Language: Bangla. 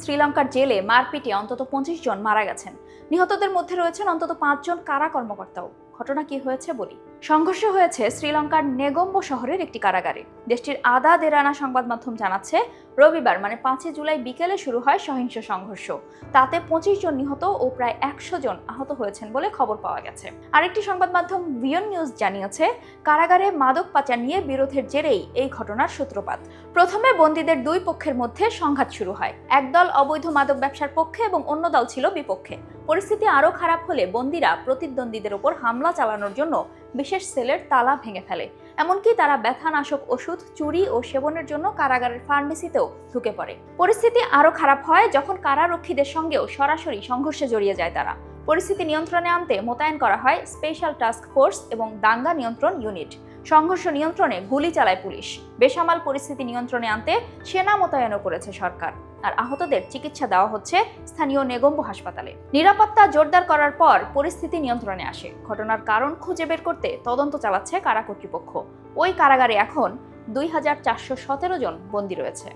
শ্রীলঙ্কার জেলে মারপিটে অন্তত 25 জন মারা গেছেন। নিহতদের মধ্যে রয়েছেন অন্তত 5 জন কারা কর্মকর্তাও। ঘটনা কি হয়েছে বলি। সংঘর্ষ হয়েছে শ্রীলঙ্কার নেগম্বো শহরের একটি কারাগারে। দেশটির আদা দেরানা সংবাদ মাধ্যম জানাচ্ছে, রবিবার মানে 5 জুলাই বিকেলে শুরু হয় সহিংস সংঘর্ষ। তাতে 25 জন নিহত ও প্রায় 100 জন আহত হয়েছেন বলে খবর পাওয়া গেছে। আরেকটি সংবাদ মাধ্যম ভিয়ন নিউজ জানিয়েছে, কারাগারে মাদক পাচার নিয়ে বিরোধের জেরেই এই ঘটনার সূত্রপাত। প্রথমে বন্দীদের দুই পক্ষের মধ্যে সংঘাত শুরু হয়। একদল অবৈধ মাদক ব্যবসার পক্ষে এবং অন্য দল ছিল বিপক্ষে। পরিস্থিতি আরও খারাপ হলে বন্দীরা প্রতিদ্বন্দ্বীদের ওপর হামলা চালানোর জন্য বিশেষ সেলের তালা ভেঙে ফেলে। এমনকি তারা ব্যথানাশক ওষুধ চুরি ও সেবনের জন্য কারাগারের ফার্মেসিতেও ঢুকে পড়ে। পরিস্থিতি আরও খারাপ হয় যখন কারারক্ষীদের সঙ্গেও সরাসরি সংঘর্ষে জড়িয়ে যায় তারা। পরিস্থিতি নিয়ন্ত্রণে আনতে মোতায়েন করা হয় স্পেশাল টাস্ক ফোর্স এবং দাঙ্গা নিয়ন্ত্রণ ইউনিট। সংঘর্ষ নিয়ন্ত্রণে গুলি চালায় পুলিশ। বেসামাল পরিস্থিতি নিয়ন্ত্রণে আনতে সেনা মোতায়েনও করেছে সরকার। আর আহতদের চিকিৎসা দেওয়া হচ্ছে স্থানীয় নেগম্বো হাসপাতালে। নিরাপত্তা জোরদার করার পর পরিস্থিতি নিয়ন্ত্রণে আসে। ঘটনার কারণ খুঁজে বের করতে তদন্ত চালাচ্ছে কারা কর্তৃপক্ষ। ওই কারাগারে এখন 2417 জন বন্দী রয়েছে।